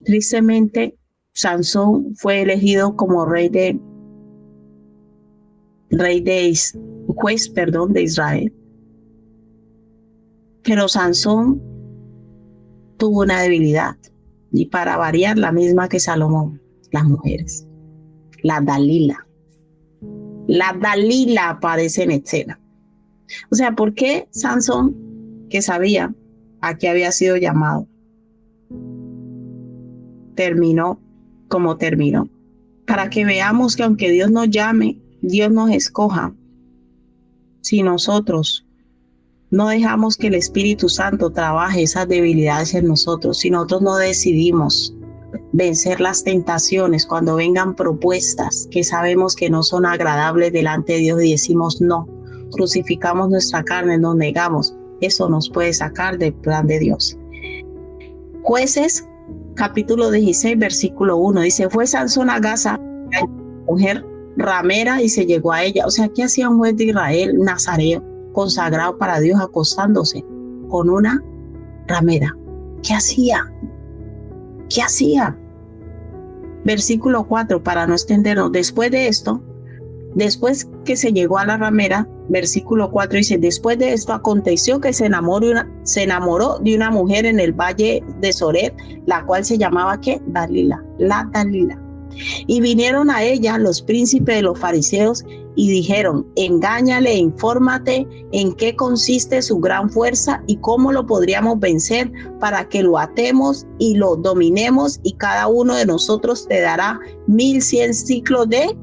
Tristemente, Sansón fue elegido como juez de Israel. Pero Sansón tuvo una debilidad, y para variar la misma que Salomón, las mujeres. La Dalila aparece en escena. O sea, ¿por qué Sansón, que sabía a qué había sido llamado, terminó como terminó? Para que veamos que aunque Dios nos llame, Dios nos escoja, si nosotros no dejamos que el Espíritu Santo trabaje esas debilidades en nosotros, si nosotros no decidimos vencer las tentaciones cuando vengan propuestas que sabemos que no son agradables delante de Dios y decimos no, crucificamos nuestra carne, nos negamos, eso nos puede sacar del plan de Dios. Jueces, capítulo 16, versículo 1, dice: fue Sansón a Gaza, mujer ramera, y se llegó a ella. O sea, ¿qué hacía un juez de Israel, nazareo, consagrado para Dios, acostándose con una ramera? ¿Qué hacía? ¿Qué hacía? Versículo 4, para no extendernos. Después de esto, después que se llegó a la ramera, versículo 4 dice: después de esto aconteció que se enamoró de una mujer en el valle de Soret, la cual se llamaba ¿qué? Dalila, la Dalila. Y vinieron a ella los príncipes de los fariseos y dijeron: engáñale, infórmate en qué consiste su gran fuerza y cómo lo podríamos vencer, para que lo atemos y lo dominemos, y cada uno de nosotros te dará 1100 ciclos de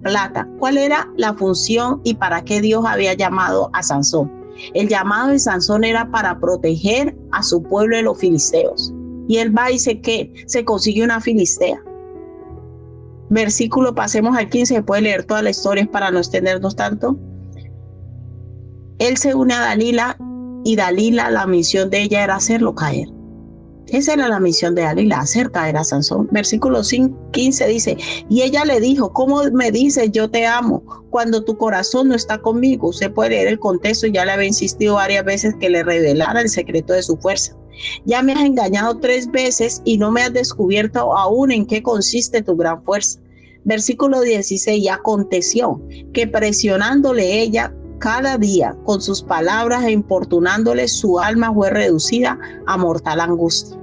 plata. ¿Cuál era la función y para qué Dios había llamado a Sansón? El llamado de Sansón era para proteger a su pueblo de los filisteos. Y él va y se consigue una filistea. Versículo, pasemos al 15, se puede leer toda la historia para no extendernos tanto. Él se une a Dalila, y Dalila, la misión de ella era hacerlo caer. Esa era la misión de Dalila, hacer caer a Sansón. Versículo 15 dice: y ella le dijo: ¿cómo me dices yo te amo cuando tu corazón no está conmigo? Usted puede leer el contexto, y ya le había insistido varias veces que le revelara el secreto de su fuerza. Ya me has engañado 3 veces y no me has descubierto aún en qué consiste tu gran fuerza. Versículo 16, y aconteció que presionándole ella cada día con sus palabras e importunándole, su alma fue reducida a mortal angustia.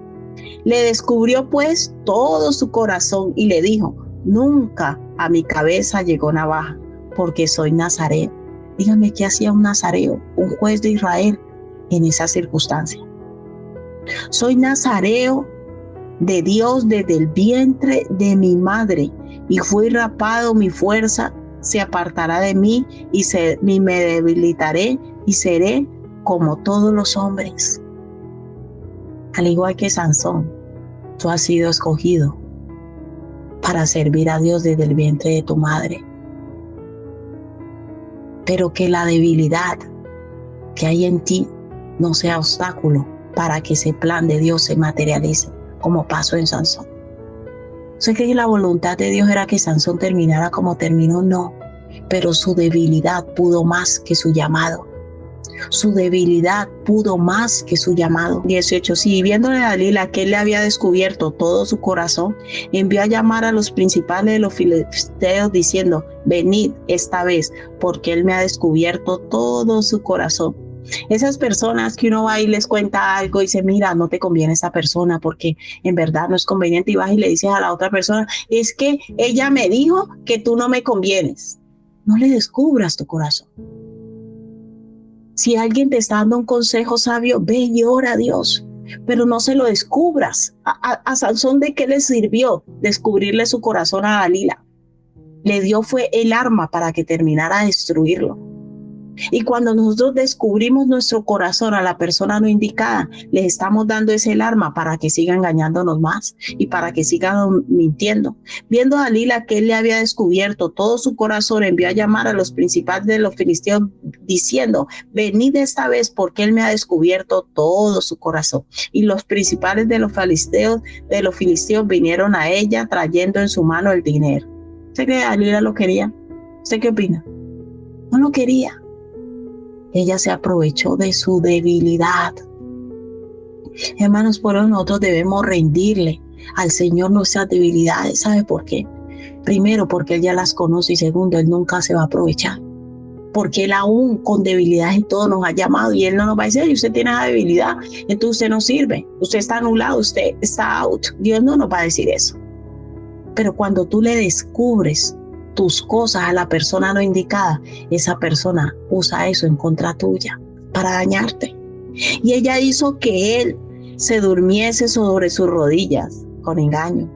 Le descubrió pues todo su corazón y le dijo: nunca a mi cabeza llegó navaja, porque soy nazareo. Dígame, ¿qué hacía un nazareo, un juez de Israel en esa circunstancia? Soy nazareo de Dios desde el vientre de mi madre, y fui rapado, mi fuerza se apartará de mí y me debilitaré y seré como todos los hombres. Al igual que Sansón, tú has sido escogido para servir a Dios desde el vientre de tu madre. Pero que la debilidad que hay en ti no sea obstáculo para que ese plan de Dios se materialice, como pasó en Sansón. Sé que la voluntad de Dios era que Sansón terminara como terminó, no, pero su debilidad pudo más que su llamado. Su debilidad pudo más que su llamado. 18. Si viéndole a Dalila que él le había descubierto todo su corazón, envió a llamar a los principales de los filisteos diciendo: venid esta vez, porque él me ha descubierto todo su corazón. Esas personas que uno va y les cuenta algo y dice: mira, no te conviene esa persona porque en verdad no es conveniente, y vas y le dices a la otra persona: es que ella me dijo que tú no me convienes. No le descubras tu corazón. Si alguien te está dando un consejo sabio, ve y ora a Dios, pero no se lo descubras. A Sansón, ¿de qué le sirvió descubrirle su corazón a Dalila? Le dio fue el arma para que terminara de destruirlo. Y cuando nosotros descubrimos nuestro corazón a la persona no indicada, les estamos dando ese arma para que siga engañándonos más y para que sigan mintiendo. Viendo a Dalila que él le había descubierto todo su corazón, envió a llamar a los principales de los filisteos diciendo: venid esta vez, porque él me ha descubierto todo su corazón. Y los principales de los filisteos vinieron a ella trayendo en su mano el dinero. ¿Usted cree que Dalila lo quería? ¿Usted qué opina? No lo quería. Ella se aprovechó de su debilidad. Hermanos, por eso nosotros debemos rendirle al Señor nuestras debilidades. ¿Sabe por qué? Primero, porque Él ya las conoce, y segundo, Él nunca se va a aprovechar. Porque Él aún con debilidades y todo nos ha llamado, y Él no nos va a decir: usted tiene esa debilidad, entonces usted no sirve, usted está anulado, usted está out. Dios no nos va a decir eso. Pero cuando tú le descubres tus cosas a la persona no indicada, esa persona usa eso en contra tuya para dañarte. Y ella hizo que él se durmiese sobre sus rodillas con engaño,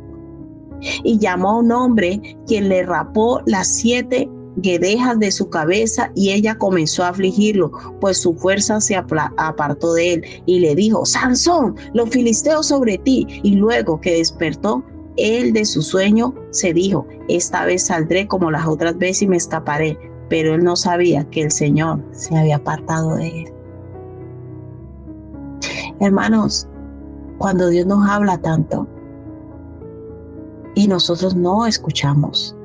y llamó a un hombre, quien le rapó las 7 guedejas de su cabeza, y ella comenzó a afligirlo, pues su fuerza se apartó de él, y le dijo: Sansón, los filisteos sobre ti. Y luego que despertó él de su sueño, se dijo: esta vez saldré como las otras veces y me escaparé. Pero él no sabía que el Señor se había apartado de él. Hermanos, cuando Dios nos habla tanto y nosotros no escuchamos,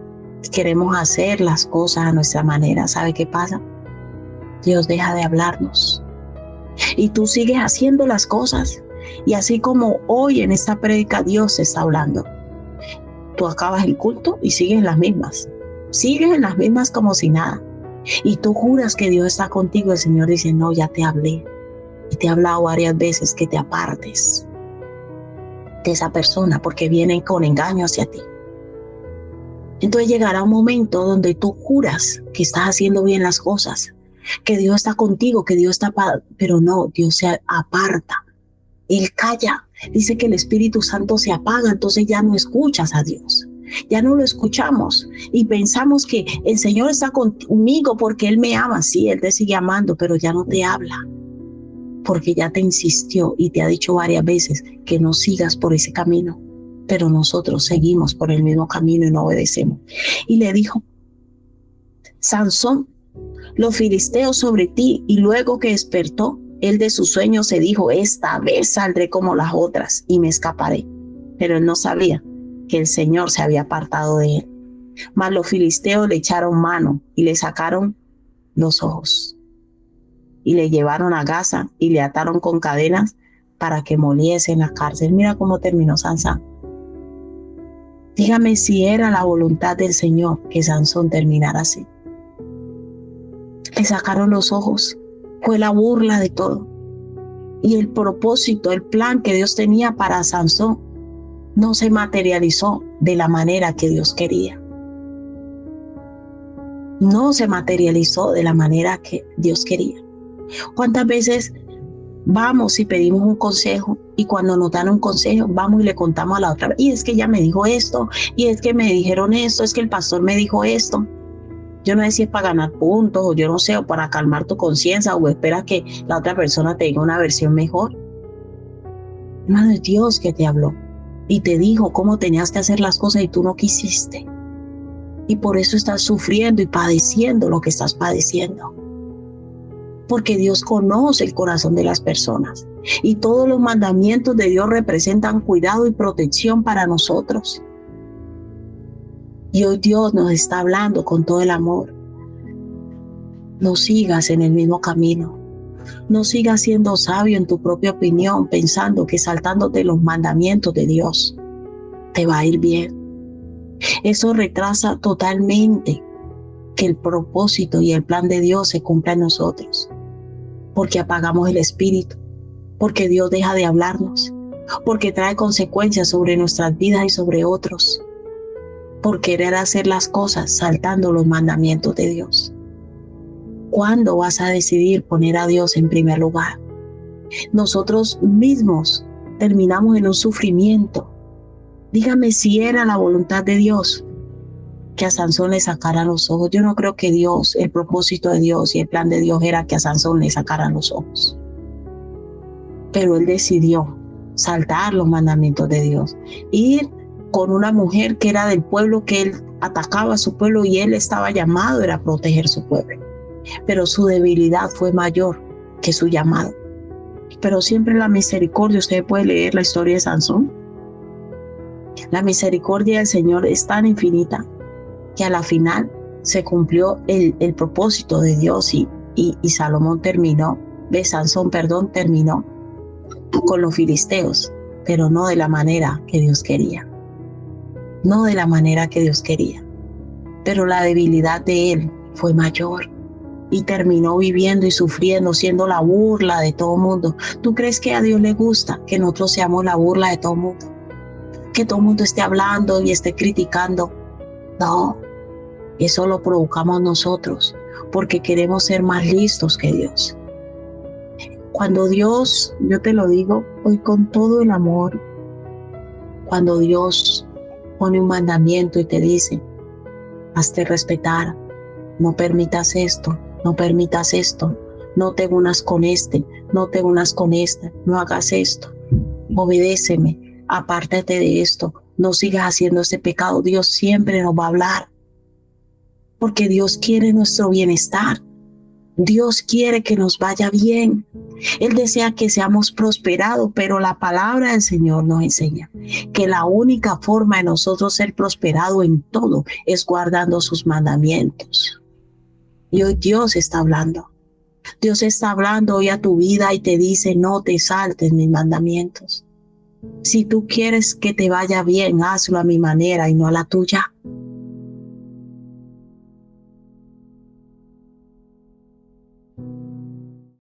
queremos hacer las cosas a nuestra manera, ¿sabe qué pasa? Dios deja de hablarnos y tú sigues haciendo las cosas. Y así como hoy en esta prédica Dios te está hablando, tú acabas el culto y sigues en las mismas como si nada. Y tú juras que Dios está contigo. El Señor dice: no, ya te hablé. Y te he hablado varias veces que te apartes de esa persona, porque vienen con engaño hacia ti. Entonces llegará un momento donde tú juras que estás haciendo bien las cosas, que Dios está contigo, que Dios está... Pero no, Dios se aparta. Él calla. Dice que el Espíritu Santo se apaga, entonces ya no escuchas a Dios. Ya no lo escuchamos y pensamos que el Señor está conmigo porque Él me ama. Sí, Él te sigue amando, pero ya no te habla, porque ya te insistió y te ha dicho varias veces que no sigas por ese camino. Pero nosotros seguimos por el mismo camino y no obedecemos. Y le dijo: Sansón, los filisteos sobre ti. Y luego que despertó él de su sueño, se dijo: esta vez saldré como las otras y me escaparé. Pero él no sabía que el Señor se había apartado de él. Mas los filisteos le echaron mano y le sacaron los ojos, y le llevaron a Gaza y le ataron con cadenas para que moliese en la cárcel. Mira cómo terminó Sansón. Dígame si era la voluntad del Señor que Sansón terminara así. Le sacaron los ojos. Fue la burla de todo. Y el propósito, el plan que Dios tenía para Sansón no se materializó de la manera que Dios quería. No se materializó de la manera que Dios quería. ¿Cuántas veces vamos y pedimos un consejo, y cuando nos dan un consejo vamos y le contamos a la otra: y es que ella me dijo esto, y es que me dijeron esto, es que el pastor me dijo esto? Yo no sé si es para ganar puntos, o yo no sé, o para calmar tu conciencia, o esperas que la otra persona te diga una versión mejor. No, es Dios que te habló y te dijo cómo tenías que hacer las cosas, y tú no quisiste. Y por eso estás sufriendo y padeciendo lo que estás padeciendo. Porque Dios conoce el corazón de las personas. Y todos los mandamientos de Dios representan cuidado y protección para nosotros. Y hoy Dios nos está hablando con todo el amor. No sigas en el mismo camino. No sigas siendo sabio en tu propia opinión, pensando que saltándote los mandamientos de Dios te va a ir bien. Eso retrasa totalmente que el propósito y el plan de Dios se cumpla en nosotros. Porque apagamos el espíritu, porque Dios deja de hablarnos, porque trae consecuencias sobre nuestras vidas y sobre otros, por querer hacer las cosas saltando los mandamientos de Dios. ¿Cuándo vas a decidir poner a Dios en primer lugar? Nosotros mismos terminamos en un sufrimiento. Dígame si era la voluntad de Dios que a Sansón le sacaran los ojos. Yo no creo que Dios, el propósito de Dios y el plan de Dios era que a Sansón le sacaran los ojos. Pero él decidió saltar los mandamientos de Dios, ir con una mujer que era del pueblo, que él atacaba a su pueblo, y él estaba llamado era proteger su pueblo. Pero su debilidad fue mayor que su llamado. Pero siempre la misericordia, usted puede leer la historia de Sansón. La misericordia del Señor es tan infinita que a la final se cumplió el propósito de Dios, y Salomón terminó, Sansón terminó con los filisteos, pero no de la manera que Dios quería. No de la manera que Dios quería. Pero la debilidad de él fue mayor y terminó viviendo y sufriendo, siendo la burla de todo el mundo. ¿Tú crees que a Dios le gusta que nosotros seamos la burla de todo el mundo? Que todo el mundo esté hablando y esté criticando. No, eso lo provocamos nosotros porque queremos ser más listos que Dios. Cuando Dios, yo te lo digo hoy con todo el amor, cuando Dios pone un mandamiento y te dice, hazte respetar, no permitas esto, no permitas esto, no te unas con este, no te unas con esta, no hagas esto, obedéceme, apártate de esto, no sigas haciendo ese pecado. Dios siempre nos va a hablar, porque Dios quiere nuestro bienestar. Dios quiere que nos vaya bien. Él desea que seamos prosperados, pero la palabra del Señor nos enseña que la única forma de nosotros ser prosperados en todo es guardando sus mandamientos. Y hoy Dios está hablando. Dios está hablando hoy a tu vida y te dice, no te saltes mis mandamientos. Si tú quieres que te vaya bien, hazlo a mi manera y no a la tuya.